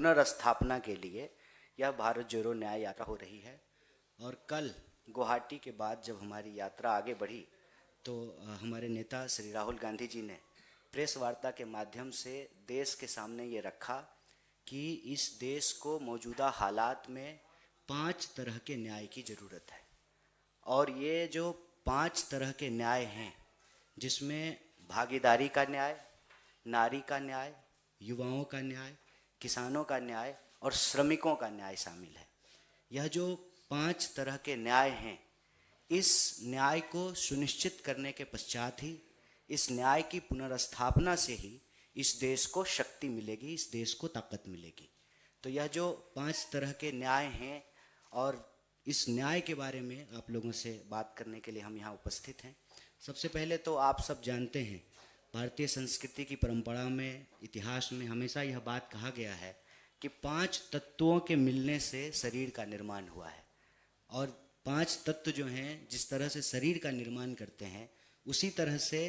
पुनर्स्थापना के लिए यह भारत जोड़ो न्याय यात्रा हो रही है। और कल गुवाहाटी के बाद जब हमारी यात्रा आगे बढ़ी तो हमारे नेता श्री राहुल गांधी जी ने प्रेस वार्ता के माध्यम से देश के सामने ये रखा कि इस देश को मौजूदा हालात में 5 तरह के न्याय की ज़रूरत है। और ये जो 5 तरह के न्याय हैं, जिसमें भागीदारी का न्याय, नारी का न्याय, युवाओं का न्याय, किसानों का न्याय और श्रमिकों का न्याय शामिल है। यह जो 5 तरह के न्याय हैं, इस न्याय को सुनिश्चित करने के पश्चात ही, इस न्याय की पुनर्स्थापना से ही इस देश को शक्ति मिलेगी, इस देश को ताकत मिलेगी। तो यह जो 5 तरह के न्याय हैं और इस न्याय के बारे में आप लोगों से बात करने के लिए हम यहाँ उपस्थित हैं। सबसे पहले तो आप सब जानते हैं, भारतीय संस्कृति की परंपरा में, इतिहास में हमेशा यह बात कहा गया है कि 5 तत्वों के मिलने से शरीर का निर्माण हुआ है। और 5 तत्व जो हैं, जिस तरह से शरीर का निर्माण करते हैं, उसी तरह से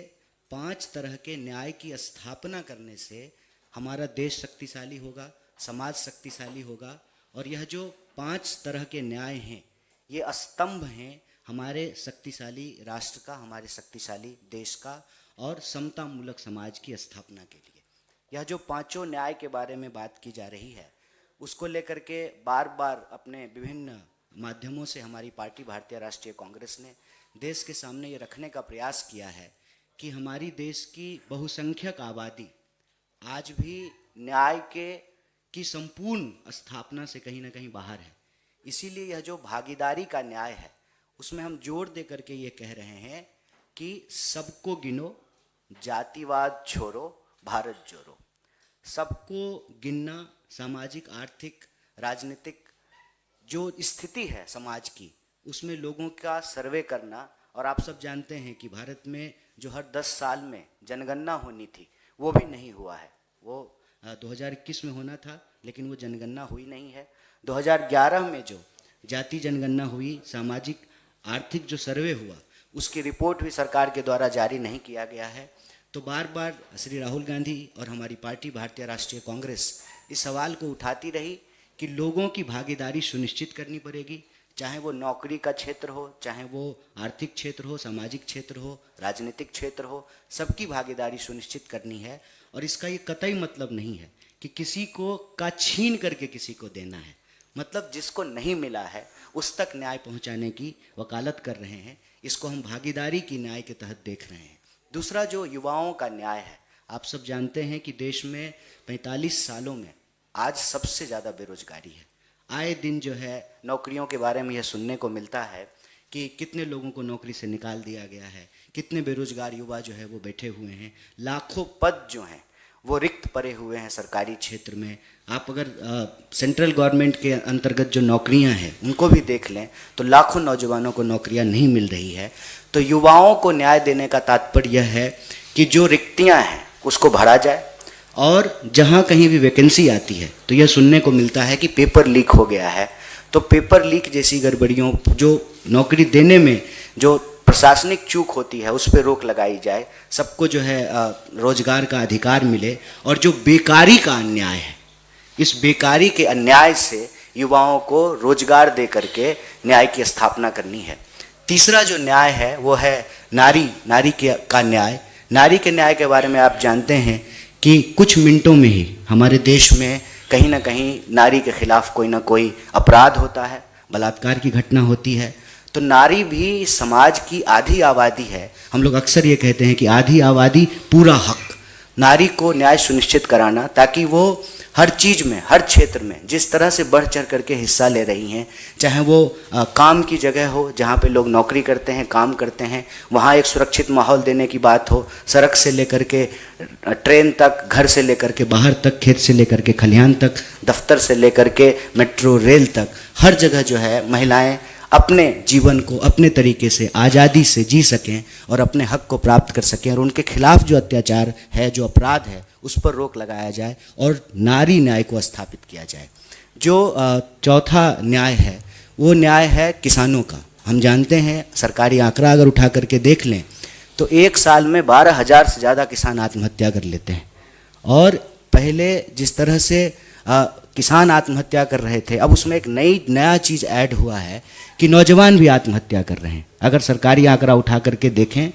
5 तरह के न्याय की स्थापना करने से हमारा देश शक्तिशाली होगा, समाज शक्तिशाली होगा। और यह जो 5 तरह के न्याय हैं, ये स्तंभ हैं हमारे शक्तिशाली राष्ट्र का, हमारे शक्तिशाली देश का और समतामूलक समाज की स्थापना के लिए। यह जो 5 न्याय के बारे में बात की जा रही है, उसको लेकर के बार बार अपने विभिन्न माध्यमों से हमारी पार्टी भारतीय राष्ट्रीय कांग्रेस ने देश के सामने ये रखने का प्रयास किया है कि हमारी देश की बहुसंख्यक आबादी आज भी न्याय की संपूर्ण स्थापना से कहीं ना कहीं बाहर है। इसीलिए यह जो भागीदारी का न्याय है, उसमें हम जोर दे करके ये कह रहे हैं कि सबको गिनो, जातिवाद छोड़ो, भारत जोड़ो। सबको गिनना, सामाजिक, आर्थिक, राजनीतिक जो स्थिति है समाज की, उसमें लोगों का सर्वे करना। और आप सब जानते हैं कि भारत में जो हर 10 साल में जनगणना होनी थी, वो भी नहीं हुआ है। वो 2021 में होना था, लेकिन वो जनगणना हुई नहीं है। 2011 में जो जाति जनगणना हुई, सामाजिक आर्थिक जो सर्वे हुआ, उसकी रिपोर्ट भी सरकार के द्वारा जारी नहीं किया गया है। तो बार बार श्री राहुल गांधी और हमारी पार्टी भारतीय राष्ट्रीय कांग्रेस इस सवाल को उठाती रही कि लोगों की भागीदारी सुनिश्चित करनी पड़ेगी, चाहे वो नौकरी का क्षेत्र हो, चाहे वो आर्थिक क्षेत्र हो, सामाजिक क्षेत्र हो, राजनीतिक क्षेत्र हो, सबकी भागीदारी सुनिश्चित करनी है। और इसका ये कतई मतलब नहीं है कि किसी को का छीन करके किसी को देना है। मतलब जिसको नहीं मिला है उस तक न्याय पहुंचाने की वकालत कर रहे हैं। इसको हम भागीदारी की न्याय के तहत देख रहे हैं। दूसरा जो युवाओं का न्याय है, आप सब जानते हैं कि देश में 45 सालों में आज सबसे ज़्यादा बेरोजगारी है। आए दिन जो है नौकरियों के बारे में यह सुनने को मिलता है कि कितने लोगों को नौकरी से निकाल दिया गया है, कितने बेरोजगार युवा जो है वो बैठे हुए हैं, लाखों पद जो हैं वो रिक्त पड़े हुए हैं सरकारी क्षेत्र में। आप अगर सेंट्रल गवर्नमेंट के अंतर्गत जो नौकरियां हैं उनको भी देख लें तो लाखों नौजवानों को नौकरियां नहीं मिल रही है। तो युवाओं को न्याय देने का तात्पर्य यह है कि जो रिक्तियां हैं उसको भरा जाए। और जहां कहीं भी वैकेंसी आती है तो यह सुनने को मिलता है कि पेपर लीक हो गया है। तो पेपर लीक जैसी गड़बड़ियों, जो नौकरी देने में जो प्रशासनिक चूक होती है, उस पर रोक लगाई जाए। सबको जो है रोजगार का अधिकार मिले। और जो बेकारी का अन्याय है, इस बेकारी के अन्याय से युवाओं को रोजगार दे करके न्याय की स्थापना करनी है। तीसरा जो न्याय है वो है नारी का न्याय। नारी के न्याय के बारे में आप जानते हैं कि कुछ मिनटों में ही हमारे देश में कहीं ना कहीं नारी के खिलाफ कोई ना कोई अपराध होता है, बलात्कार की घटना होती है। तो नारी भी समाज की आधी आबादी है। हम लोग अक्सर ये कहते हैं कि आधी आबादी पूरा हक। नारी को न्याय सुनिश्चित कराना ताकि वो हर चीज़ में, हर क्षेत्र में जिस तरह से बढ़ चढ़ करके हिस्सा ले रही हैं, चाहे वो काम की जगह हो जहाँ पे लोग नौकरी करते हैं, काम करते हैं, वहाँ एक सुरक्षित माहौल देने की बात हो, सड़क से लेकर के ट्रेन तक, घर से लेकर के बाहर तक, खेत से लेकर के खलिहान तक, दफ्तर से लेकर के मेट्रो रेल तक, हर जगह जो है महिलाएं अपने जीवन को अपने तरीके से आज़ादी से जी सकें और अपने हक को प्राप्त कर सकें। और उनके खिलाफ जो अत्याचार है, जो अपराध है, उस पर रोक लगाया जाए और नारी न्याय को स्थापित किया जाए। जो चौथा न्याय है वो न्याय है किसानों का। हम जानते हैं, सरकारी आंकड़ा अगर उठा करके देख लें तो एक साल में 12,000 से ज़्यादा किसान आत्महत्या कर लेते हैं। और पहले जिस तरह से किसान आत्महत्या कर रहे थे, अब उसमें एक नया चीज़ ऐड हुआ है कि नौजवान भी आत्महत्या कर रहे हैं। अगर सरकारी आंकड़ा उठा करके देखें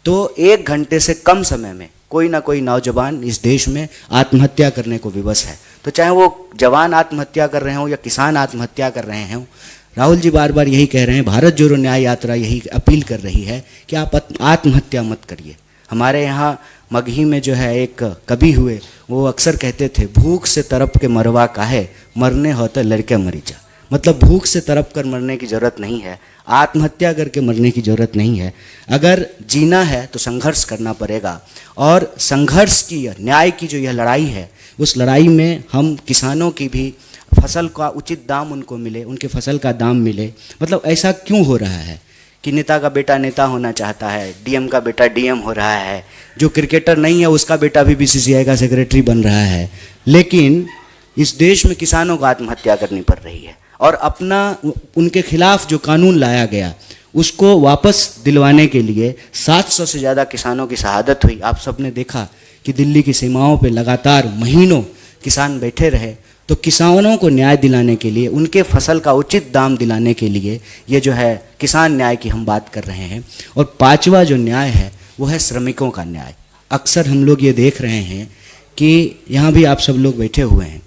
तो 1 घंटे से कम समय में कोई ना कोई नौजवान इस देश में आत्महत्या करने को विवश है। तो चाहे वो जवान आत्महत्या कर रहे हों या किसान आत्महत्या कर रहे हों, राहुल जी बार बार यही कह रहे हैं, भारत जोड़ो न्याय यात्रा यही अपील कर रही है कि आप आत्महत्या मत करिए। हमारे यहाँ मगही में जो है एक कवि हुए, वो अक्सर कहते थे, भूख से तड़प के मरवा काहे, मरने हो तो लड़के मरी जा। मतलब भूख से तड़प कर मरने की ज़रूरत नहीं है, आत्महत्या करके मरने की ज़रूरत नहीं है। अगर जीना है तो संघर्ष करना पड़ेगा, और संघर्ष की, न्याय की जो यह लड़ाई है, उस लड़ाई में हम किसानों की भी फसल का उचित दाम उनको मिले, उनके फसल का दाम मिले। मतलब ऐसा क्यों हो रहा है कि नेता का बेटा नेता होना चाहता है, डीएम का बेटा डीएम हो रहा है, जो क्रिकेटर नहीं है उसका बेटा भी बीसीसीआई का सेक्रेटरी बन रहा है, लेकिन इस देश में किसानों को आत्महत्या करनी पड़ रही है। और अपना उनके खिलाफ जो कानून लाया गया उसको वापस दिलवाने के लिए 700 से ज़्यादा किसानों की शहादत हुई। आप सबने देखा कि दिल्ली की सीमाओं पे लगातार महीनों किसान बैठे रहे। तो किसानों को न्याय दिलाने के लिए, उनके फसल का उचित दाम दिलाने के लिए ये जो है किसान न्याय की हम बात कर रहे हैं। और 5वां जो न्याय है वो है श्रमिकों का न्याय। अक्सर हम लोग ये देख रहे हैं कि यहाँ भी आप सब लोग बैठे हुए हैं,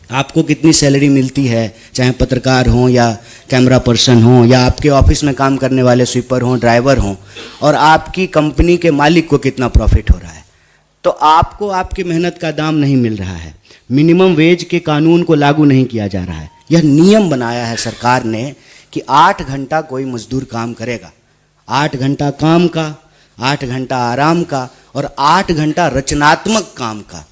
आपको कितनी सैलरी मिलती है, चाहे पत्रकार हों या कैमरा पर्सन हों या आपके ऑफिस में काम करने वाले स्वीपर हों, ड्राइवर हों, और आपकी कंपनी के मालिक को कितना प्रॉफिट हो रहा है। तो आपको आपकी मेहनत का दाम नहीं मिल रहा है। मिनिमम वेज के कानून को लागू नहीं किया जा रहा है। यह नियम बनाया है सरकार ने कि 8 घंटा कोई मजदूर काम करेगा, 8 घंटा काम का, 8 घंटा आराम का और 8 घंटा रचनात्मक काम का।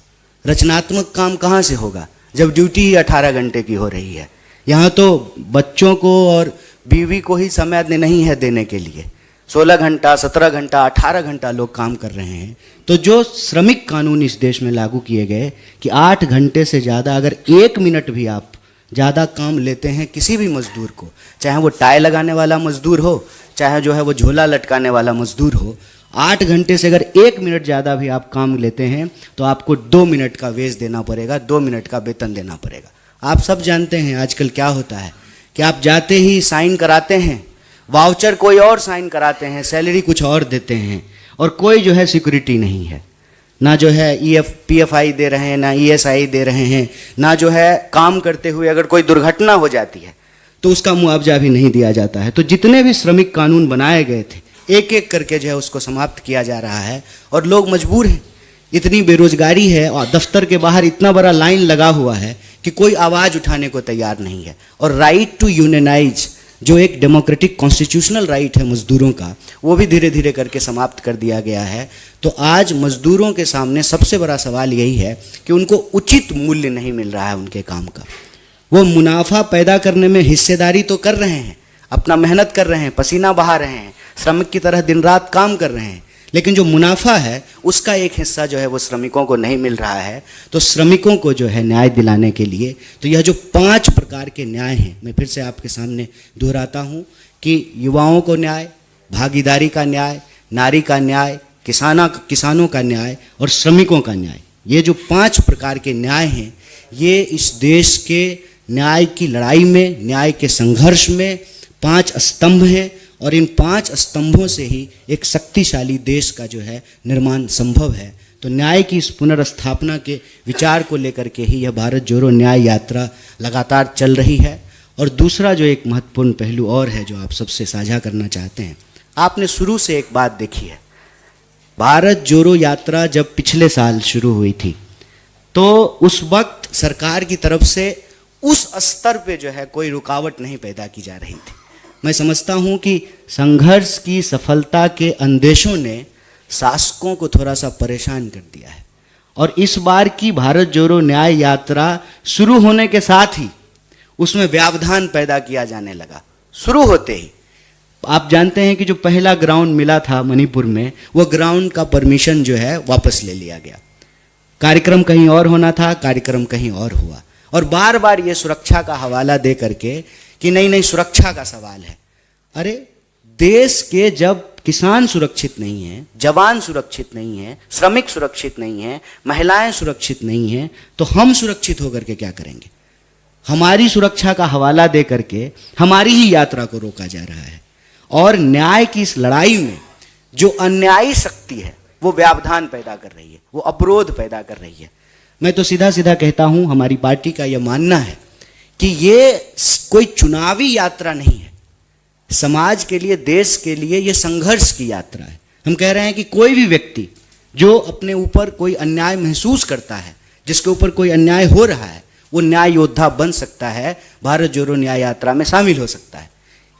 रचनात्मक काम कहाँ से होगा जब ड्यूटी ही 18 घंटे की हो रही है। यहाँ तो बच्चों को और बीवी को ही समय नहीं है देने के लिए। 16 घंटा, 17 घंटा, 18 घंटा लोग काम कर रहे हैं। तो जो श्रमिक कानून इस देश में लागू किए गए कि 8 घंटे से ज़्यादा अगर 1 मिनट भी आप ज़्यादा काम लेते हैं किसी भी मजदूर को, चाहे वो टाई लगाने वाला मजदूर हो, चाहे जो है वो झोला लटकाने वाला मजदूर हो, 8 घंटे से अगर 1 मिनट ज़्यादा भी आप काम लेते हैं तो आपको 2 मिनट का वेज देना पड़ेगा, 2 मिनट का वेतन देना पड़ेगा। आप सब जानते हैं आजकल क्या होता है कि आप जाते ही साइन कराते हैं, वाउचर कोई और साइन कराते हैं, सैलरी कुछ और देते हैं, और कोई जो है सिक्योरिटी नहीं है। ना जो है पीएफआई दे रहे हैं, ना ईएसआई दे रहे हैं, ना जो है काम करते हुए अगर कोई दुर्घटना हो जाती है तो उसका मुआवजा भी नहीं दिया जाता है। तो जितने भी श्रमिक कानून बनाए गए थे एक एक करके जो है उसको समाप्त किया जा रहा है, और लोग मजबूर हैं। इतनी बेरोजगारी है और दफ्तर के बाहर इतना बड़ा लाइन लगा हुआ है कि कोई आवाज़ उठाने को तैयार नहीं है। और राइट टू यूनियनाइज, जो एक डेमोक्रेटिक कॉन्स्टिट्यूशनल राइट है मजदूरों का, वो भी धीरे धीरे करके समाप्त कर दिया गया है। तो आज मजदूरों के सामने सबसे बड़ा सवाल यही है कि उनको उचित मूल्य नहीं मिल रहा है उनके काम का। वो मुनाफा पैदा करने में हिस्सेदारी तो कर रहे हैं, अपना मेहनत कर रहे हैं, पसीना बहा रहे हैं, श्रमिक की तरह दिन रात काम कर रहे हैं, लेकिन जो मुनाफा है उसका एक हिस्सा जो है वो श्रमिकों को नहीं मिल रहा है। तो श्रमिकों को जो है न्याय दिलाने के लिए तो यह जो 5 प्रकार के न्याय हैं, मैं फिर से आपके सामने दोहराता हूँ कि युवाओं को न्याय, भागीदारी का न्याय, नारी का न्याय, किसानों का न्याय और श्रमिकों का न्याय। ये जो 5 प्रकार के न्याय हैं, ये इस देश के न्याय की लड़ाई में, न्याय के संघर्ष में 5 स्तंभ हैं, और इन 5 स्तंभों से ही एक शक्तिशाली देश का जो है निर्माण संभव है। तो न्याय की इस पुनर्स्थापना के विचार को लेकर के ही यह भारत जोड़ो न्याय यात्रा लगातार चल रही है। और दूसरा जो एक महत्वपूर्ण पहलू और है जो आप सबसे साझा करना चाहते हैं, आपने शुरू से एक बात देखी है, भारत जोड़ो यात्रा जब पिछले साल शुरू हुई थी तो उस वक्त सरकार की तरफ से उस स्तर पे जो है कोई रुकावट नहीं पैदा की जा रही थी। मैं समझता हूं कि संघर्ष की सफलता के अंदेशों ने शासकों को थोड़ा सा परेशान कर दिया है, और इस बार की भारत जोड़ो न्याय यात्रा शुरू होने के साथ ही उसमें व्यवधान पैदा किया जाने लगा। शुरू होते ही आप जानते हैं कि जो पहला ग्राउंड मिला था मणिपुर में, वो ग्राउंड का परमिशन जो है वापस ले लिया गया। कार्यक्रम कहीं और होना था, कार्यक्रम कहीं और हुआ, और बार बार ये सुरक्षा का हवाला दे करके कि नहीं सुरक्षा का सवाल है। अरे देश के जब किसान सुरक्षित नहीं है, जवान सुरक्षित नहीं है, श्रमिक सुरक्षित नहीं है, महिलाएं सुरक्षित नहीं हैं, तो हम सुरक्षित होकर के क्या करेंगे? हमारी सुरक्षा का हवाला दे करके हमारी ही यात्रा को रोका जा रहा है। और न्याय की इस लड़ाई में जो अन्यायी शक्ति है वो व्यवधान पैदा कर रही है, वो अवरोध पैदा कर रही है। मैं तो सीधा सीधा कहता हूं, हमारी पार्टी का यह मानना है कि ये कोई चुनावी यात्रा नहीं है। समाज के लिए, देश के लिए ये संघर्ष की यात्रा है। हम कह रहे हैं कि कोई भी व्यक्ति जो अपने ऊपर कोई अन्याय महसूस करता है, जिसके ऊपर कोई अन्याय हो रहा है, वो न्याय योद्धा बन सकता है, भारत जोड़ो न्याय यात्रा में शामिल हो सकता है।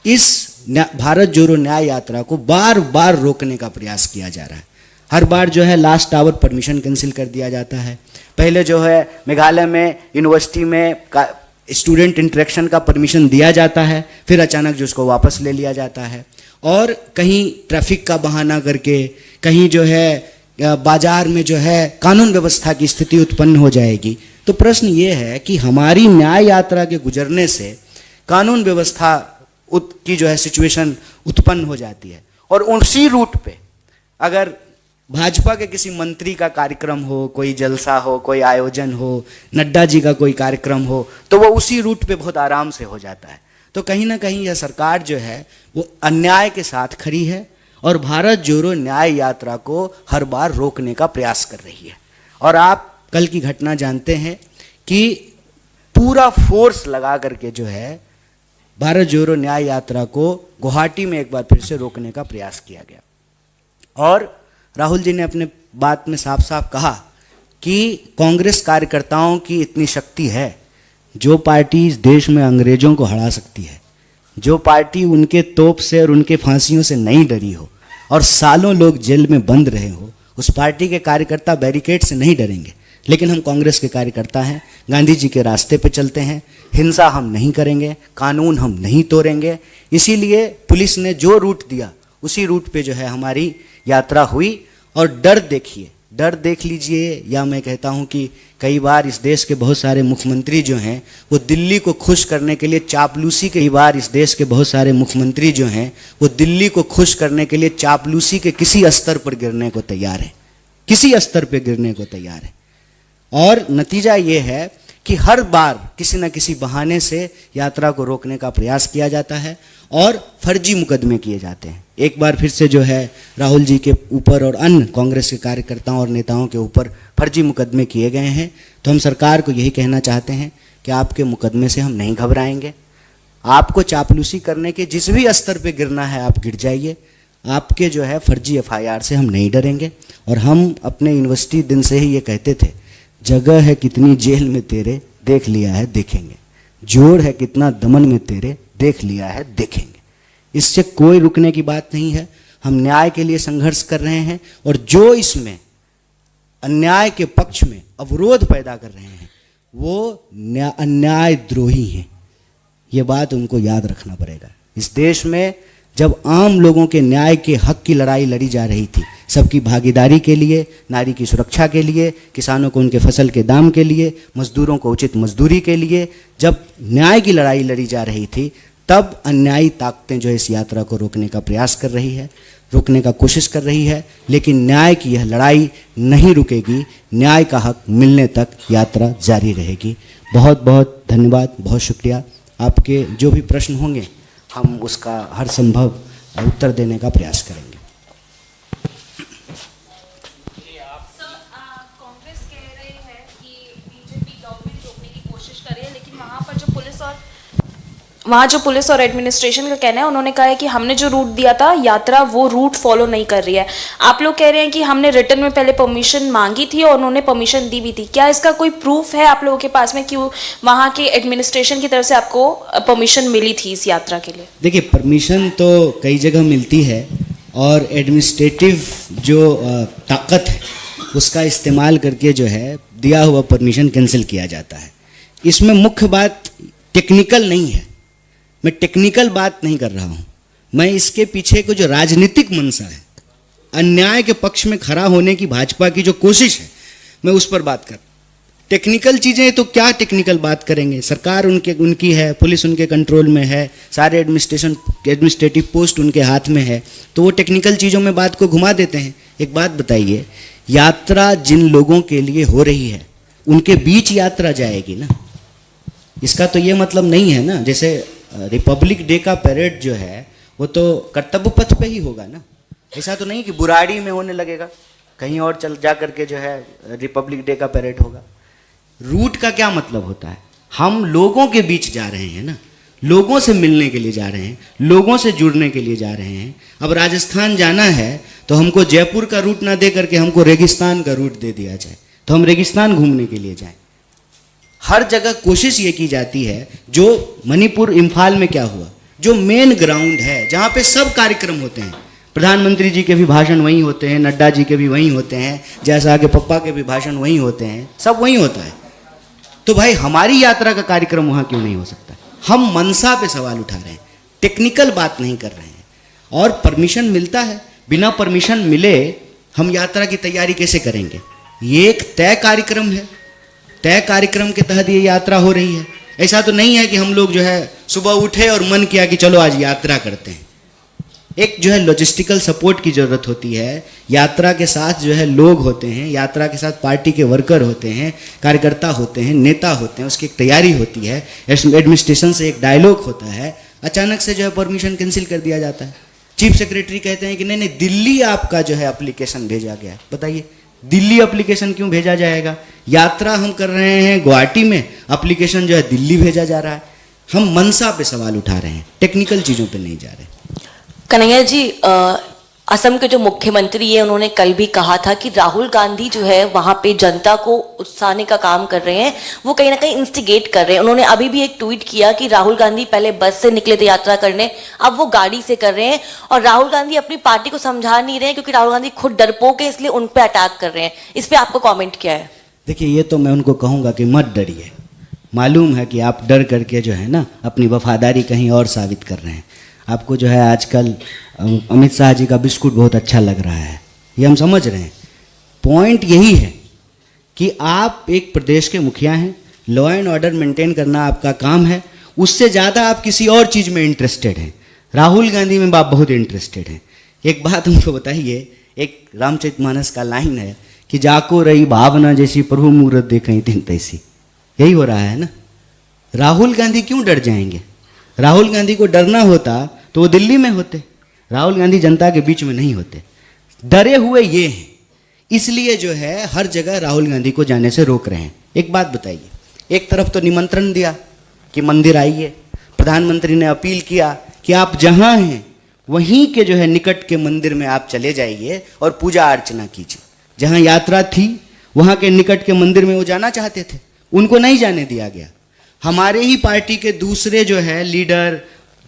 इस भारत जोड़ो न्याय यात्रा को बार बार रोकने का प्रयास किया जा रहा है। हर बार जो है लास्ट आवर परमिशन कैंसिल कर दिया जाता है। पहले जो है मेघालय में यूनिवर्सिटी में स्टूडेंट इंटरेक्शन का परमिशन दिया जाता है, फिर अचानक जो उसको वापस ले लिया जाता है। और कहीं ट्रैफिक का बहाना करके, कहीं जो है बाजार में जो है कानून व्यवस्था की स्थिति उत्पन्न हो जाएगी। तो प्रश्न ये है कि हमारी न्याय यात्रा के गुजरने से कानून व्यवस्था की जो है सिचुएशन उत्पन्न हो जाती है। और उसी रूट पे अगर भाजपा के किसी मंत्री का कार्यक्रम हो, कोई जलसा हो, कोई आयोजन हो, नड्डा जी का कोई कार्यक्रम हो, तो वो उसी रूट पे बहुत आराम से हो जाता है। तो कहीं ना कहीं यह सरकार जो है वो अन्याय के साथ खड़ी है और भारत जोड़ो न्याय यात्रा को हर बार रोकने का प्रयास कर रही है। और आप कल की घटना जानते हैं कि पूरा फोर्स लगा करके जो है भारत जोड़ो न्याय यात्रा को गुवाहाटी में एक बार फिर से रोकने का प्रयास किया गया। और राहुल जी ने अपने बात में साफ साफ कहा कि कांग्रेस कार्यकर्ताओं की इतनी शक्ति है, जो पार्टी इस देश में अंग्रेजों को हरा सकती है, जो पार्टी उनके तोप से और उनके फांसियों से नहीं डरी हो और सालों लोग जेल में बंद रहे हो, उस पार्टी के कार्यकर्ता बैरिकेड से नहीं डरेंगे। लेकिन हम कांग्रेस के कार्यकर्ता हैं, गांधी जी के रास्ते पे चलते हैं, हिंसा हम नहीं करेंगे, कानून हम नहीं तोड़ेंगे। इसीलिए पुलिस ने जो रूट दिया उसी रूट पे जो है हमारी यात्रा हुई। और डर देखिए, डर देख लीजिए, या मैं कहता हूं कि कई बार इस देश के बहुत सारे मुख्यमंत्री जो हैं वो दिल्ली को खुश करने के लिए चापलूसी के चापलूसी के किसी स्तर पर गिरने को तैयार है, किसी स्तर पर गिरने को तैयार है। और नतीजा ये है कि हर बार किसी न किसी बहाने से यात्रा को रोकने का प्रयास किया जाता है और फर्जी मुकदमे किए जाते हैं। एक बार फिर से जो है राहुल जी के ऊपर और अन्य कांग्रेस के कार्यकर्ताओं और नेताओं के ऊपर फर्जी मुकदमे किए गए हैं। तो हम सरकार को यही कहना चाहते हैं कि आपके मुकदमे से हम नहीं घबराएंगे। आपको चापलूसी करने के जिस भी स्तर पे गिरना है आप गिर जाइए। आपके जो है फर्जी FIR से हम नहीं डरेंगे। और हम अपने यूनिवर्सिटी दिन से ही ये कहते थे, जगह है कितनी जेल में तेरे, देख लिया है देखेंगे। जोर है कितना दमन में तेरे, देख लिया है देखेंगे। इससे कोई रुकने की बात नहीं है। हम न्याय के लिए संघर्ष कर रहे हैं और जो इसमें अन्याय के पक्ष में अवरोध पैदा कर रहे हैं वो अन्याय द्रोही हैं। ये बात उनको याद रखना पड़ेगा। इस देश में जब आम लोगों के न्याय के हक की लड़ाई लड़ी जा रही थी, सबकी भागीदारी के लिए, नारी की सुरक्षा के लिए, किसानों को उनके फसल के दाम के लिए, मजदूरों को उचित मजदूरी के लिए, जब न्याय की लड़ाई लड़ी जा रही थी, तब अन्यायी ताकतें जो इस यात्रा को रोकने का प्रयास कर रही है, रोकने का कोशिश कर रही है। लेकिन न्याय की यह लड़ाई नहीं रुकेगी। न्याय का हक मिलने तक यात्रा जारी रहेगी। बहुत बहुत धन्यवाद, बहुत शुक्रिया। आपके जो भी प्रश्न होंगे हम उसका हर संभव उत्तर देने का प्रयास करेंगे। कांग्रेस कह रही है कि बीजेपी गवर्नमेंट रोकने की कोशिश कर रही है, लेकिन वहाँ जो पुलिस और एडमिनिस्ट्रेशन का कहना है, उन्होंने कहा है कि हमने जो रूट दिया था यात्रा वो रूट फॉलो नहीं कर रही है। आप लोग कह रहे हैं कि हमने रिटर्न में पहले परमिशन मांगी थी और उन्होंने परमिशन दी भी थी। क्या इसका कोई प्रूफ है आप लोगों के पास में कि वहाँ के एडमिनिस्ट्रेशन की तरफ से आपको परमिशन मिली थी इस यात्रा के लिए? देखिए, परमिशन तो कई जगह मिलती है और एडमिनिस्ट्रेटिव जो ताकत है उसका इस्तेमाल करके जो है दिया हुआ परमिशन कैंसिल किया जाता है। इसमें मुख्य बात टेक्निकल नहीं है। मैं टेक्निकल बात नहीं कर रहा हूँ। मैं इसके पीछे को जो राजनीतिक मंशा है, अन्याय के पक्ष में खड़ा होने की भाजपा की जो कोशिश है, मैं उस पर बात कर। टेक्निकल चीज़ें तो क्या टेक्निकल बात करेंगे, सरकार उनकी है, पुलिस उनके कंट्रोल में है, सारे एडमिनिस्ट्रेटिव पोस्ट उनके हाथ में है, तो वो टेक्निकल चीज़ों में बात को घुमा देते हैं। एक बात बताइए, यात्रा जिन लोगों के लिए हो रही है उनके बीच यात्रा जाएगी ना, इसका तो ये मतलब नहीं है ना। जैसे रिपब्लिक डे का परेड जो है वो तो कर्तव्य पथ पे ही होगा ना, ऐसा तो नहीं कि बुराड़ी में होने लगेगा, कहीं और चल जा करके जो है रिपब्लिक डे का परेड होगा। रूट का क्या मतलब होता है, हम लोगों के बीच जा रहे हैं ना, लोगों से मिलने के लिए जा रहे हैं, लोगों से जुड़ने के लिए जा रहे हैं। अब राजस्थान जाना है तो हमको जयपुर का रूट ना दे करके हमको रेगिस्तान का रूट दे दिया जाए तो हम रेगिस्तान घूमने के लिए जाएं। हर जगह कोशिश ये की जाती है, जो मणिपुर इम्फाल में क्या हुआ, जो मेन ग्राउंड है जहाँ पे सब कार्यक्रम होते हैं, प्रधानमंत्री जी के भी भाषण वहीं होते हैं, नड्डा जी के भी वहीं होते हैं, जैसा कि पप्पा के भी भाषण वहीं होते हैं, सब वहीं होता है। तो भाई हमारी यात्रा का कार्यक्रम वहाँ क्यों नहीं हो सकता? हम मनसा पे सवाल उठा रहे हैं, टेक्निकल बात नहीं कर रहे हैं। और परमिशन मिलता है, बिना परमिशन मिले हम यात्रा की तैयारी कैसे करेंगे? ये एक तय कार्यक्रम है, तय कार्यक्रम के तहत ये यात्रा हो रही है। ऐसा तो नहीं है कि हम लोग जो है सुबह उठे और मन किया कि चलो आज यात्रा करते हैं। एक जो है लॉजिस्टिकल सपोर्ट की ज़रूरत होती है, यात्रा के साथ जो है लोग होते हैं, यात्रा के साथ पार्टी के वर्कर होते हैं, कार्यकर्ता होते हैं, नेता होते हैं, उसकी एक तैयारी होती है, एडमिनिस्ट्रेशन से एक डायलॉग होता है। अचानक से जो है परमिशन कैंसिल कर दिया जाता है। चीफ सेक्रेटरी कहते हैं कि नहीं नहीं, दिल्ली आपका जो है एप्लीकेशन भेजा गया है। बताइए दिल्ली एप्लीकेशन क्यों भेजा जाएगा? यात्रा हम कर रहे हैं गुवाहाटी में, एप्लीकेशन जो है दिल्ली भेजा जा रहा है। हम मनसा पे सवाल उठा रहे हैं, टेक्निकल चीज़ों पे नहीं जा रहे। कन्हैया जी, असम के जो मुख्यमंत्री है उन्होंने कल भी कहा था कि राहुल गांधी जो है वहां पे जनता को उकसाने का काम कर रहे हैं, वो कहीं ना कहीं इंस्टिगेट कर रहे हैं। उन्होंने अभी भी एक ट्वीट किया कि राहुल गांधी पहले बस से निकले थे यात्रा करने, अब वो गाड़ी से कर रहे हैं, और राहुल गांधी अपनी पार्टी को समझा नहीं रहे हैं क्योंकि राहुल गांधी खुद डरपोक है, इसलिए उन पर अटैक कर रहे हैं। इस पर आपका कॉमेंट क्या है? देखिए, ये तो मैं उनको कहूँगा कि मत डरिए। मालूम है कि आप डर करके जो है ना अपनी वफादारी कहीं और साबित कर रहे हैं। आपको जो है आजकल अमित शाह जी का बिस्कुट बहुत अच्छा लग रहा है, ये हम समझ रहे हैं। पॉइंट यही है कि आप एक प्रदेश के मुखिया हैं, लॉ एंड ऑर्डर मेंटेन करना आपका काम है, उससे ज़्यादा आप किसी और चीज़ में इंटरेस्टेड हैं। राहुल गांधी में आप बहुत इंटरेस्टेड हैं। एक बात हमको बताइए, एक रामचरितमानस का लाइन है कि जाको रही भावना जैसी प्रभु मूरत देखई तिन तैसी। यही हो रहा है ना। राहुल गांधी क्यों डर जाएंगे? राहुल गांधी को डरना होता तो वो दिल्ली में होते, राहुल गांधी जनता के बीच में नहीं होते। डरे हुए ये हैं, इसलिए जो है हर जगह राहुल गांधी को जाने से रोक रहे हैं। एक बात बताइए, एक तरफ तो निमंत्रण दिया कि मंदिर आइए, प्रधानमंत्री ने अपील किया कि आप जहाँ हैं वहीं के जो है निकट के मंदिर में आप चले जाइए और पूजा अर्चना कीजिए। जहाँ यात्रा थी वहाँ के निकट के मंदिर में वो जाना चाहते थे, उनको नहीं जाने दिया गया। हमारे ही पार्टी के दूसरे जो है लीडर,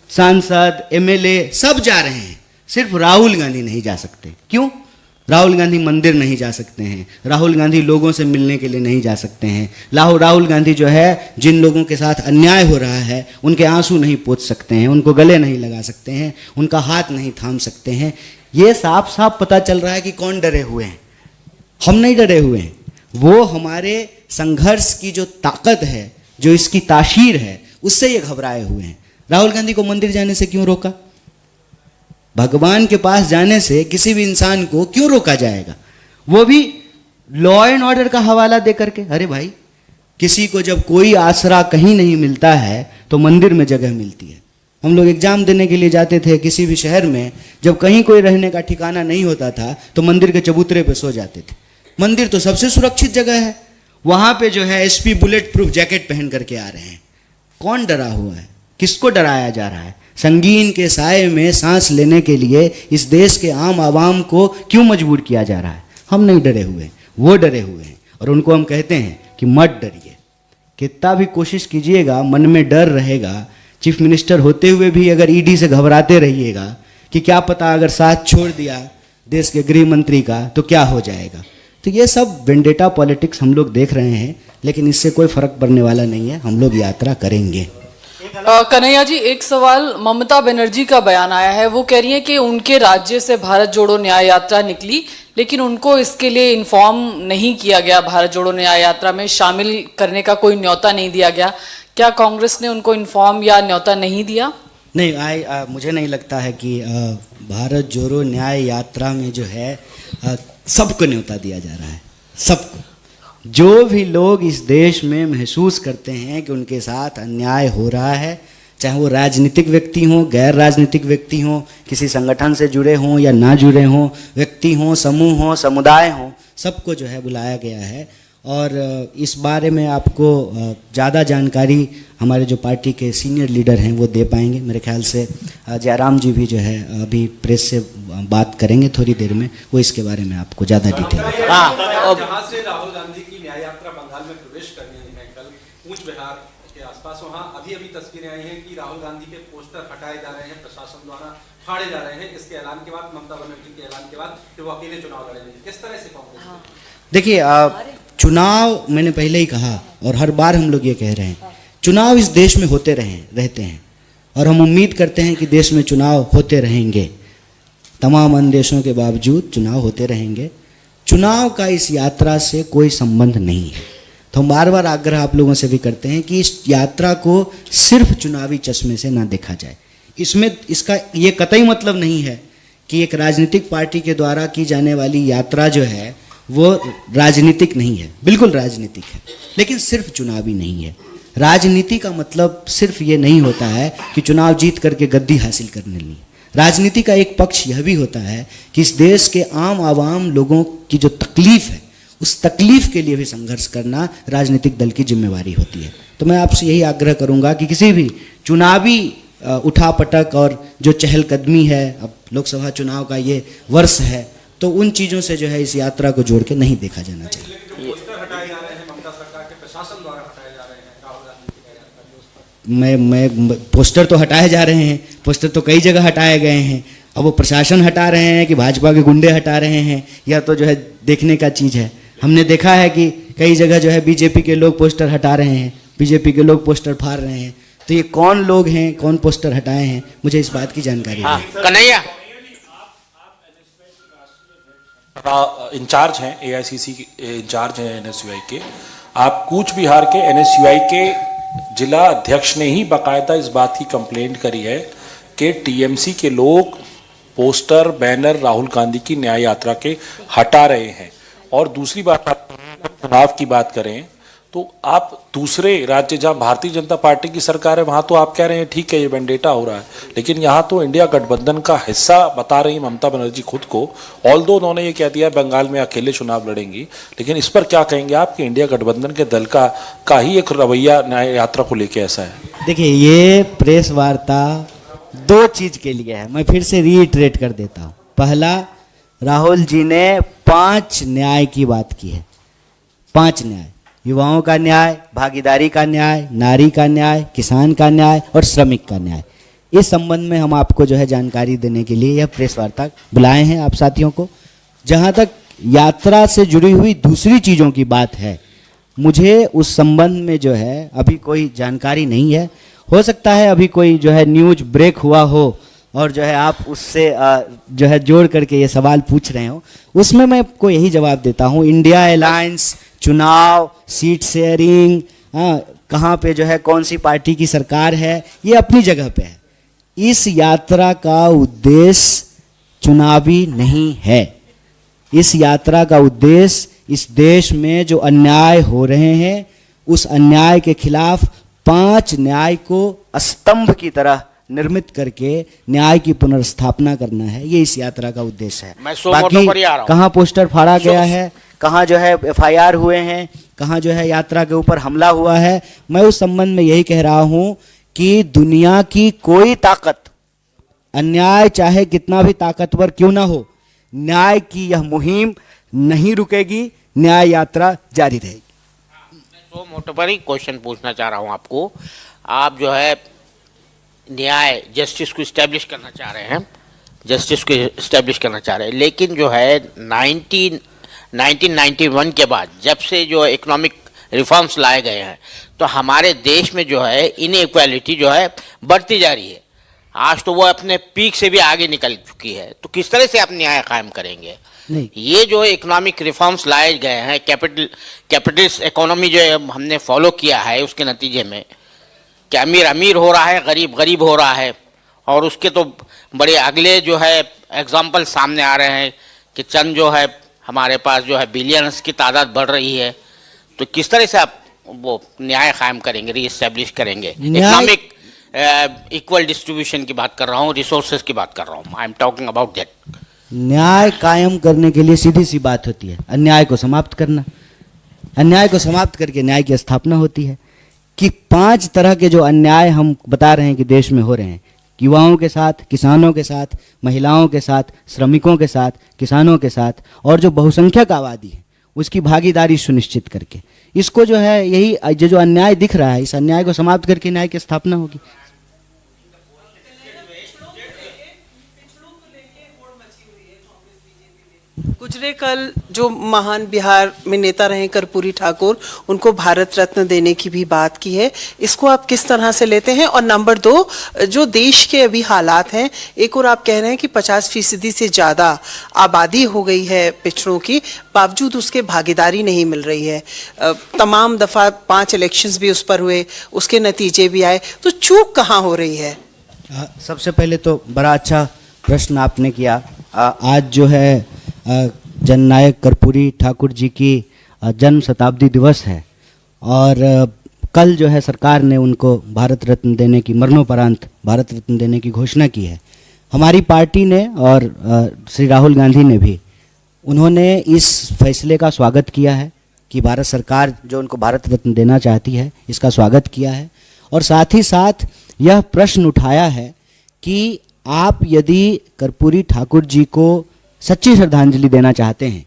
सांसद, एमएलए सब जा रहे हैं, सिर्फ राहुल गांधी नहीं जा सकते। क्यों? राहुल गांधी मंदिर नहीं जा सकते हैं, राहुल गांधी लोगों से मिलने के लिए नहीं जा सकते हैं, राहुल गांधी जो है जिन लोगों के साथ अन्याय हो रहा है उनके आंसू नहीं पोंछ सकते हैं, उनको गले नहीं लगा सकते हैं, उनका हाथ नहीं थाम सकते हैं। ये साफ साफ पता चल रहा है कि कौन डरे हुए हैं। हम नहीं डरे हुए हैं, वो हमारे संघर्ष की जो ताकत है, जो इसकी ताशीर है, उससे ये घबराए हुए हैं। राहुल गांधी को मंदिर जाने से क्यों रोका? भगवान के पास जाने से किसी भी इंसान को क्यों रोका जाएगा? वो भी लॉ एंड ऑर्डर का हवाला दे करके। अरे भाई, किसी को जब कोई आसरा कहीं नहीं मिलता है तो मंदिर में जगह मिलती है। हम लोग एग्जाम देने के लिए जाते थे किसी भी शहर में, जब कहीं कोई रहने का ठिकाना नहीं होता था तो मंदिर के चबूतरे पे सो जाते थे। मंदिर तो सबसे सुरक्षित जगह है, वहाँ पे जो है एसपी बुलेट प्रूफ जैकेट पहन करके आ रहे हैं। कौन डरा हुआ है? किसको डराया जा रहा है? संगीन के साए में सांस लेने के लिए इस देश के आम आवाम को क्यों मजबूर किया जा रहा है? हम नहीं डरे हुए, वो डरे हुए हैं, और उनको हम कहते हैं कि मत डरिए। कितना भी कोशिश कीजिएगा, मन में डर रहेगा। चीफ मिनिस्टर होते हुए भी अगर ईडी से घबराते रहिएगा कि क्या पता अगर साथ छोड़ दिया देश के गृह मंत्री का तो क्या हो जाएगा। तो ये सब वेंडेटा पॉलिटिक्स हम लोग देख रहे हैं, लेकिन इससे कोई फर्क पड़ने वाला नहीं है। हम लोग यात्रा करेंगे। कन्हैया जी, एक सवाल, ममता बनर्जी का बयान आया है, वो कह रही है कि उनके राज्य से भारत जोड़ो न्याय यात्रा निकली लेकिन उनको इसके लिए इन्फॉर्म नहीं किया गया, भारत जोड़ो न्याय यात्रा में शामिल करने का कोई न्योता नहीं दिया गया। क्या कांग्रेस ने उनको इन्फॉर्म या न्योता नहीं दिया? नहीं, मुझे नहीं लगता है कि भारत जोड़ो न्याय यात्रा में जो है सबको न्योता दिया जा रहा है। सबको, जो भी लोग इस देश में महसूस करते हैं कि उनके साथ अन्याय हो रहा है, चाहे वो राजनीतिक व्यक्ति हों, गैर राजनीतिक व्यक्ति हों, किसी संगठन से जुड़े हों या ना जुड़े हों, व्यक्ति हों, समूह हों, समुदाय हों, सबको जो है बुलाया गया है। और इस बारे में आपको ज़्यादा जानकारी हमारे जो पार्टी के सीनियर लीडर हैं वो दे पाएंगे। मेरे ख्याल से जयराम जी भी जो है अभी प्रेस से बात करेंगे थोड़ी देर में, वो इसके बारे में आपको ज़्यादा डिटेल। जहाँ से राहुल गांधी की न्याय यात्रा बंगाल में प्रवेश करनी है कल कूच बिहार के आसपास, वहाँ अभी तस्वीरें आई हैं कि राहुल गांधी के पोस्टर हटाए जा रहे हैं, प्रशासन द्वारा फाड़े जा रहे हैं। इसके ऐलान के बाद, ममता बनर्जी के ऐलान के बाद कि वो अकेले चुनाव लड़ेंगे, किस तरह से कांग्रेस? देखिए, चुनाव मैंने पहले ही कहा और हर बार हम लोग ये कह रहे हैं, चुनाव इस देश में होते रहते हैं और हम उम्मीद करते हैं कि देश में चुनाव होते रहेंगे। तमाम अंदेशों के बावजूद चुनाव होते रहेंगे। चुनाव का इस यात्रा से कोई संबंध नहीं है। तो हम बार बार आग्रह आप लोगों से भी करते हैं कि इस यात्रा को सिर्फ चुनावी चश्मे से ना देखा जाए। इसमें इसका ये कतई मतलब नहीं है कि एक राजनीतिक पार्टी के द्वारा की जाने वाली यात्रा जो है वो राजनीतिक नहीं है, बिल्कुल राजनीतिक है, लेकिन सिर्फ चुनावी नहीं है। राजनीति का मतलब सिर्फ ये नहीं होता है कि चुनाव जीत करके गद्दी हासिल करने लिए। राजनीति का एक पक्ष यह भी होता है कि इस देश के आम आवाम लोगों की जो तकलीफ है, उस तकलीफ के लिए भी संघर्ष करना राजनीतिक दल की जिम्मेवारी होती है। तो मैं आपसे यही आग्रह करूंगा कि किसी भी चुनावी उठापटक और जो चहलकदमी है, अब लोकसभा चुनाव का ये वर्ष है, तो उन चीज़ों से जो है इस यात्रा को जोड़ के नहीं देखा जाना चाहिए। पोस्टर हटाए जा रहे हैं ममता सरकार के, प्रशासन द्वारा हटाए जा रहे हैं राहुल गांधी की न्याय यात्रा पर। मैं पोस्टर तो हटाए जा रहे हैं, पोस्टर तो कई जगह हटाए गए हैं। अब वो प्रशासन हटा रहे हैं कि भाजपा के गुंडे हटा रहे हैं, यह तो जो है देखने का चीज़ है। हमने देखा है कि कई जगह जो है बीजेपी के लोग पोस्टर हटा रहे हैं, बीजेपी के लोग पोस्टर फाड़ रहे हैं। तो ये कौन लोग हैं, कौन पोस्टर हटाए हैं, मुझे इस बात की जानकारी है। कन्हैया इंचार्ज हैं, एआईसीसी के इंचार्ज हैं एनएसयूआई के। आप कूच बिहार के एनएसयूआई के जिला अध्यक्ष ने ही बाकायदा इस बात की कंप्लेंट करी है कि टीएमसी के लोग पोस्टर बैनर राहुल गांधी की न्याय यात्रा के हटा रहे हैं। और दूसरी बात, चुनाव की बात करें तो आप दूसरे राज्य जहां भारतीय जनता पार्टी की सरकार है वहां तो आप कह रहे हैं ठीक है ये वेंडेटा हो रहा है, लेकिन यहाँ तो इंडिया गठबंधन का हिस्सा बता रही ममता बनर्जी खुद को। ऑल्दो उन्होंने ये कह दिया बंगाल में अकेले चुनाव लड़ेंगी, लेकिन इस पर क्या कहेंगे आप कि इंडिया गठबंधन के दल का ही एक रवैया न्याय यात्रा को लेके ऐसा है? देखिए, ये प्रेस वार्ता दो चीज के लिए है, मैं फिर से रीइटरेट कर देता हूँ। पहला, राहुल जी ने 5 न्याय की बात की है। 5 न्याय, युवाओं का न्याय, भागीदारी का न्याय, नारी का न्याय, किसान का न्याय और श्रमिक का न्याय। इस संबंध में हम आपको जो है जानकारी देने के लिए यह प्रेस वार्ता बुलाए हैं आप साथियों को। जहां तक यात्रा से जुड़ी हुई दूसरी चीज़ों की बात है, मुझे उस संबंध में जो है अभी कोई जानकारी नहीं है। हो सकता है अभी कोई जो है न्यूज ब्रेक हुआ हो और जो है आप उससे जो है जोड़ करके ये सवाल पूछ रहे हो, उसमें मैं आपको यही जवाब देता हूँ। इंडिया अलायंस, चुनाव, सीट शेयरिंग, कहाँ पे जो है कौन सी पार्टी की सरकार है, ये अपनी जगह पे है। इस यात्रा का उद्देश्य चुनावी नहीं है। इस यात्रा का उद्देश्य इस देश में जो अन्याय हो रहे हैं, उस अन्याय के खिलाफ 5 न्याय को स्तंभ की तरह निर्मित करके न्याय की पुनर्स्थापना करना है। ये इस यात्रा का उद्देश्य है। बाकी कहाँ पोस्टर फाड़ा गया है, कहाँ जो है एफआईआर हुए हैं, कहाँ जो है यात्रा के ऊपर हमला हुआ है, मैं उस संबंध में यही कह रहा हूँ कि दुनिया की कोई ताकत, अन्याय चाहे कितना भी ताकतवर क्यों ना हो, न्याय की यह मुहिम नहीं रुकेगी, न्याय यात्रा जारी रहेगी। मैं मोटे पर ही क्वेश्चन पूछना चाह रहा हूँ आपको। आप जो है न्याय, जस्टिस को इस्टेब्लिश करना चाह रहे हैं, जस्टिस को इस्टेब्लिश करना चाह रहे हैं, लेकिन जो है 1991 के बाद जब से जो इकोनॉमिक रिफॉर्म्स लाए गए हैं, तो हमारे देश में जो है इनइक्वालिटी जो है बढ़ती जा रही है। आज तो वो अपने पीक से भी आगे निकल चुकी है, तो किस तरह से आप न्याय कायम करेंगे? नहीं, ये जो इकोनॉमिक रिफॉर्म्स लाए गए हैं, कैपिटलिस्ट इकोनॉमी जो हमने फॉलो किया है, उसके नतीजे में कि अमीर अमीर हो रहा है, गरीब गरीब हो रहा है, और उसके तो बड़े अगले जो है एग्जाम्पल सामने आ रहे हैं कि चंद जो है हमारे पास जो है बिलियंस की तादाद बढ़ रही है। तो किस तरह से आप वो न्याय कायम करेंगे, रीएस्टेब्लिश करेंगे? इकोनॉमिक इक्वल डिस्ट्रीब्यूशन की बात कर रहा हूँ, रिसोर्सेज की बात कर रहा हूँ, I am talking about that. न्याय कायम करने के लिए सीधी सी बात होती है, अन्याय को समाप्त करना। अन्याय को समाप्त करके न्याय की स्थापना होती है। कि 5 तरह के जो अन्याय हम बता रहे हैं कि देश में हो रहे हैं, युवाओं के साथ, किसानों के साथ, महिलाओं के साथ, श्रमिकों के साथ, किसानों के साथ, और जो बहुसंख्यक आबादी है उसकी भागीदारी सुनिश्चित करके, इसको जो है यही जो अन्याय दिख रहा है, इस अन्याय को समाप्त करके न्याय की स्थापना होगी। गुजरे कल जो महान बिहार में नेता रहे कर्पूरी ठाकुर, उनको भारत रत्न देने की भी बात की है, इसको आप किस तरह से लेते हैं? और नंबर 2, जो देश के अभी हालात हैं, एक और आप कह रहे हैं कि 50% से ज़्यादा आबादी हो गई है पिछड़ों की, बावजूद उसके भागीदारी नहीं मिल रही है। तमाम दफ़ा 5 इलेक्शंस भी उस पर हुए, उसके नतीजे भी आए, तो चूक कहाँ हो रही है? सबसे पहले तो बड़ा अच्छा प्रश्न आपने किया। आज जो है जननायक कर्पूरी ठाकुर जी की जन्म शताब्दी दिवस है, और कल जो है सरकार ने उनको भारत रत्न देने की, मरणोपरांत भारत रत्न देने की घोषणा की है। हमारी पार्टी ने और श्री राहुल गांधी ने भी, उन्होंने इस फैसले का स्वागत किया है कि भारत सरकार जो उनको भारत रत्न देना चाहती है, इसका स्वागत किया है। और साथ ही साथ यह प्रश्न उठाया है कि आप यदि कर्पूरी ठाकुर जी को सच्ची श्रद्धांजलि देना चाहते हैं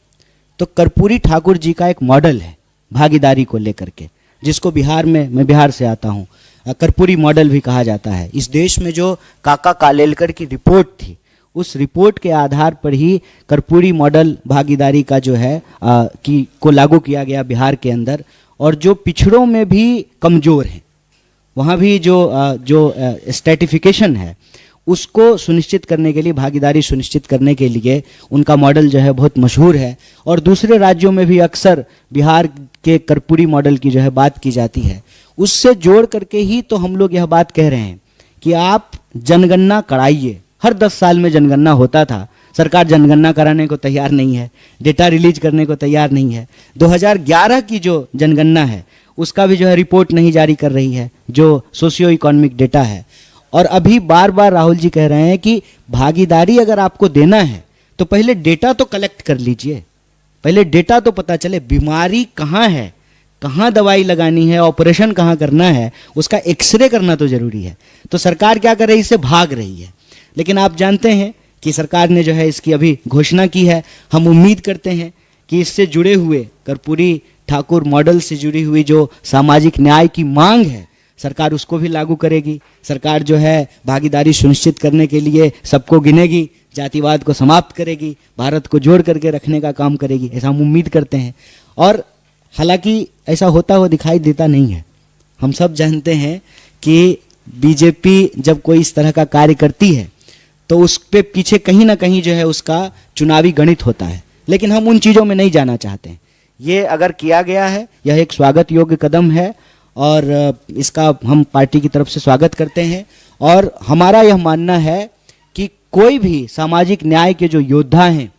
तो कर्पूरी ठाकुर जी का एक मॉडल है भागीदारी को लेकर के, जिसको बिहार में, मैं बिहार से आता हूँ, कर्पूरी मॉडल भी कहा जाता है। इस देश में जो काका कालेलकर की रिपोर्ट थी, उस रिपोर्ट के आधार पर ही कर्पूरी मॉडल भागीदारी का जो है को लागू किया गया बिहार के अंदर। और जो पिछड़ों में भी कमज़ोर हैं, वहाँ भी जो स्ट्रेटिफिकेशन है, उसको सुनिश्चित करने के लिए, भागीदारी सुनिश्चित करने के लिए उनका मॉडल जो है बहुत मशहूर है। और दूसरे राज्यों में भी अक्सर बिहार के कर्पूरी मॉडल की जो है बात की जाती है। उससे जोड़ करके ही तो हम लोग यह बात कह रहे हैं कि आप जनगणना कराइए। हर 10 साल में जनगणना होता था, सरकार जनगणना कराने को तैयार नहीं है, डेटा रिलीज करने को तैयार नहीं है। 2011 की जो जनगणना है उसका भी जो है रिपोर्ट नहीं जारी कर रही है, जो सोशियो इकोनॉमिक डेटा है। और अभी बार बार राहुल जी कह रहे हैं कि भागीदारी अगर आपको देना है तो पहले डेटा तो कलेक्ट कर लीजिए, पहले डेटा तो पता चले बीमारी कहाँ है, कहाँ दवाई लगानी है, ऑपरेशन कहाँ करना है, उसका एक्सरे करना तो जरूरी है। तो सरकार क्या कर रही है, इससे भाग रही है। लेकिन आप जानते हैं कि सरकार ने जो है इसकी अभी घोषणा की है। हम उम्मीद करते हैं कि इससे जुड़े हुए, कर्पूरी ठाकुर मॉडल से जुड़ी हुई जो सामाजिक न्याय की मांग है, सरकार उसको भी लागू करेगी। सरकार जो है भागीदारी सुनिश्चित करने के लिए सबको गिनेगी, जातिवाद को समाप्त करेगी, भारत को जोड़ करके रखने का काम करेगी, ऐसा हम उम्मीद करते हैं। और हालांकि ऐसा होता हुआ दिखाई देता नहीं है। हम सब जानते हैं कि बीजेपी जब कोई इस तरह का कार्य करती है तो उस पे पीछे कहीं ना कहीं जो है उसका चुनावी गणित होता है, लेकिन हम उन चीज़ों में नहीं जाना चाहते हैं। ये अगर किया गया है, यह एक स्वागत योग्य कदम है और इसका हम पार्टी की तरफ से स्वागत करते हैं। और हमारा यह मानना है कि कोई भी सामाजिक न्याय के जो योद्धा हैं,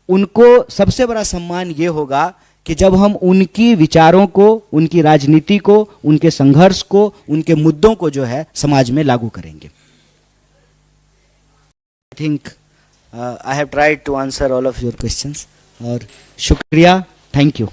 उनको सबसे बड़ा सम्मान ये होगा कि जब हम उनकी विचारों को, उनकी राजनीति को, उनके संघर्ष को, उनके मुद्दों को जो है समाज में लागू करेंगे। I think I have tried to answer all of your questions और शुक्रिया, थैंक यू।